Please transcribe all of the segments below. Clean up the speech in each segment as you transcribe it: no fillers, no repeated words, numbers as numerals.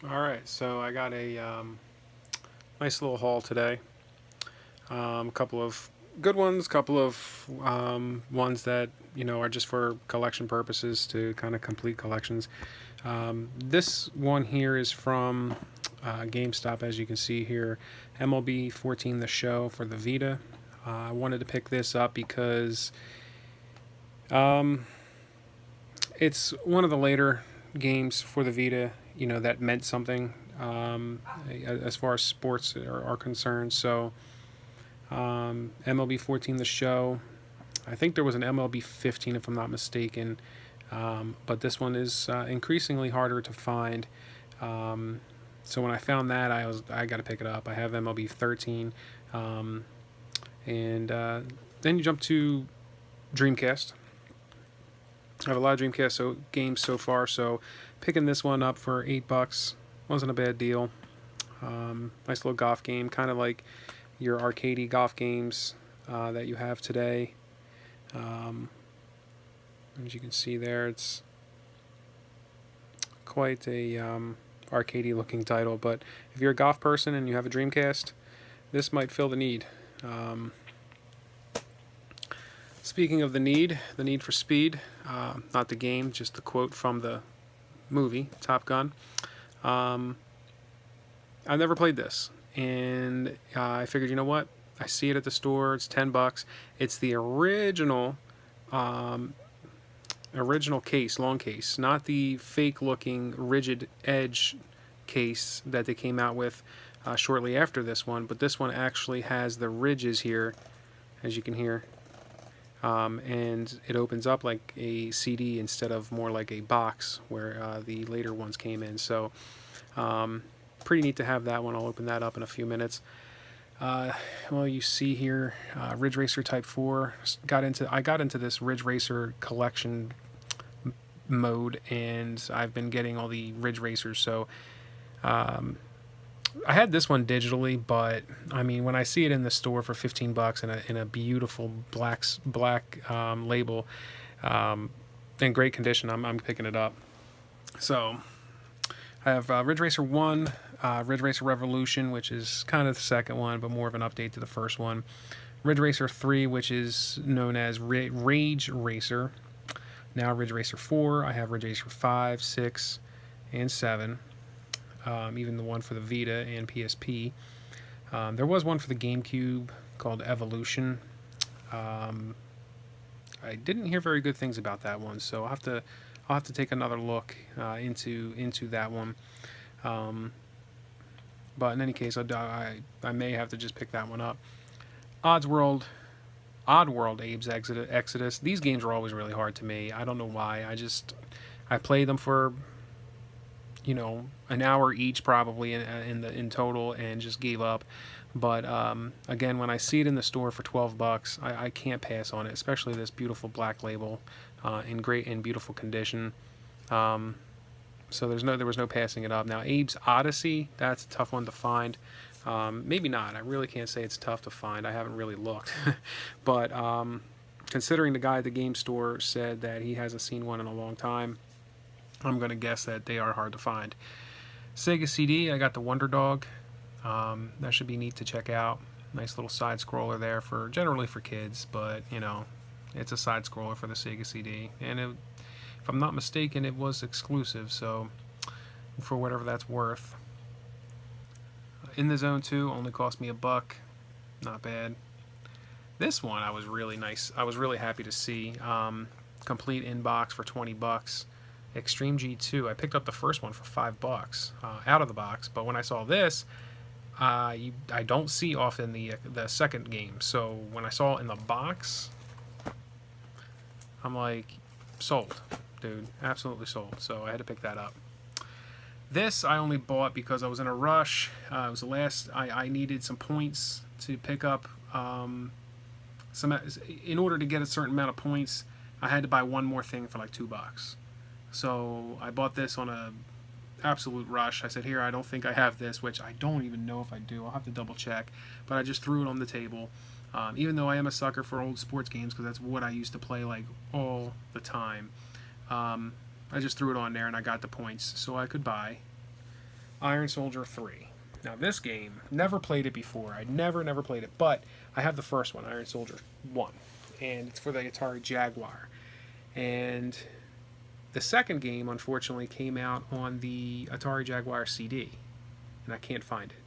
Alright, so I got a nice little haul today. A couple of good ones, couple of ones that, are just for collection purposes to kind of complete collections. This one here is from Gamestop, as you can see here. MLB 14 The Show for the Vita. I wanted to pick this up because um, it's one of the later games for the Vita, that meant something as far as sports are concerned. So MLB 14, the show. I think there was an MLB 15, if I'm not mistaken. But this one is increasingly harder to find. So when I found that, I got to pick it up. I have MLB 13, and then you jump to Dreamcast. I have a lot of Dreamcast games so far, so picking this one up for $8 wasn't a bad deal. Nice little golf game, kind of like your arcadey golf games that you have today. Um, as you can see there, it's quite a arcadey looking title, but if you're a golf person and you have a Dreamcast, this might fill the need. Speaking of the need for speed, not the game, just the quote from the movie, Top Gun. I've never played this, and I figured, you know what? I see it at the store. It's $10. It's the original case, long case, not the fake-looking rigid edge case that they came out with shortly after this one. But this one actually has the ridges here, as you can hear, and it opens up like a CD instead of more like a box where the later ones came in. So pretty neat to have that one. I'll open that up in a few minutes. Well, you see here, Ridge Racer Type 4. I got into this Ridge Racer collection mode, and I've been getting all the Ridge Racers. So I had this one digitally, but I mean, when I see it in the store for $15 in a beautiful black label, in great condition, I'm picking it up. So I have Ridge Racer 1, Ridge Racer Revolution, which is kind of the second one, but more of an update to the first one. Ridge Racer 3, which is known as Rage Racer. Now Ridge Racer 4. I have Ridge Racer 5, 6, and 7. Even the one for the Vita and PSP. There was one for the GameCube called Evolution. I didn't hear very good things about that one, so I'll have to take another look into that one. But in any case, I may have to just pick that one up. Oddworld, Abe's Exodus. These games are always really hard to me. I don't know why. I play them for an hour each probably in total, and just gave up. But again, when I see it in the store for $12, I can't pass on it, especially this beautiful black label in great and beautiful condition. So there was no passing it up. Now Abe's Odyssey, that's a tough one to find. Maybe not. I really can't say it's tough to find. I haven't really looked. But considering the guy at the game store said that he hasn't seen one in a long time, I'm going to guess that they are hard to find. Sega CD, I got the Wonder Dog. That should be neat to check out. Nice little side scroller there, generally for kids, but it's a side scroller for the Sega CD. And if I'm not mistaken, it was exclusive, so for whatever that's worth. In the Zone 2 only cost me $1. Not bad. This one I was really happy to see. Complete inbox for $20. Extreme G2. I picked up the first one for $5 out of the box, but when I saw this, I don't see often the second game. So when I saw it in the box, I'm like, sold, dude, absolutely sold. So I had to pick that up. This I only bought because I was in a rush. It was the last. I needed some points to pick up. In order to get a certain amount of points, I had to buy one more thing for like $2. So I bought this on a absolute rush. I said, here, I don't think I have this, which I don't even know if I do. I'll have to double check. But I just threw it on the table. Even though I am a sucker for old sports games, because that's what I used to play like all the time. I just threw it on there and I got the points so I could buy Iron Soldier 3. Now this game, never played it before. I never played it, but I have the first one, Iron Soldier 1, and it's for the Atari Jaguar. And the second game, unfortunately, came out on the Atari Jaguar CD, and I can't find it.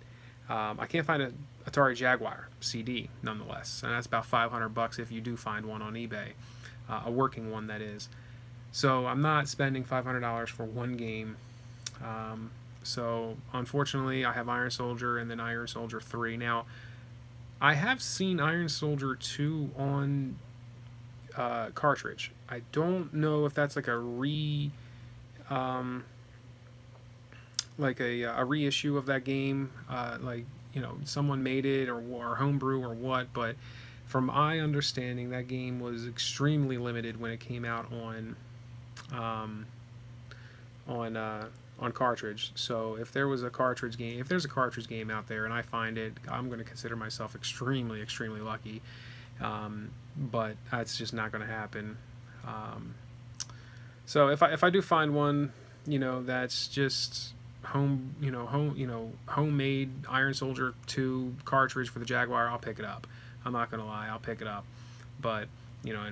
I can't find an Atari Jaguar CD, nonetheless, and that's about $500 if you do find one on eBay, a working one, that is. So I'm not spending $500 for one game. So unfortunately, I have Iron Soldier and then Iron Soldier 3. Now, I have seen Iron Soldier 2 on cartridge. I don't know if that's like a reissue of that game, like, you know, someone made it or homebrew or what. But from my understanding, that game was extremely limited when it came out on cartridge. So if there's a cartridge game out there and I find it, I'm going to consider myself extremely lucky. But that's just not going to happen. So if I do find one, you know, that's just homemade Iron Soldier 2 cartridge for the Jaguar, I'll pick it up. I'm not going to lie, I'll pick it up. But, you know,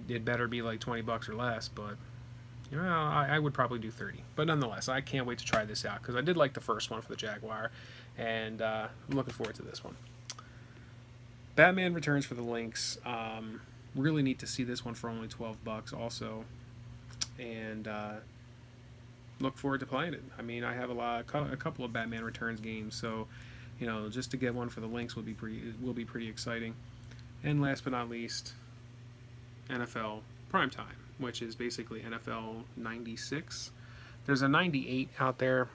it better be like $20 or less, but you know, I would probably do 30. But nonetheless, I can't wait to try this out because I did like the first one for the Jaguar, and I'm looking forward to this one. Batman Returns for the Lynx. Really neat to see this one for only $12 also, and look forward to playing it. I mean, I have a couple of Batman Returns games, so you know, just to get one for the Lynx will be pretty exciting. And last but not least, NFL Primetime, which is basically NFL 96. There's a 98 out there.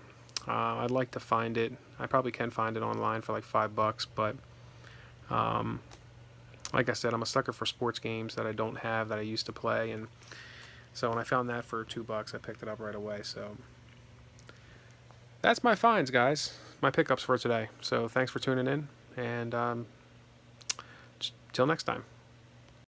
I'd like to find it. I probably can find it online for like $5, but like I said, I'm a sucker for sports games that I don't have, that I used to play, and so when I found that for $2, I picked it up right away. So that's my finds, guys. My pickups for today. So thanks for tuning in, and till next time.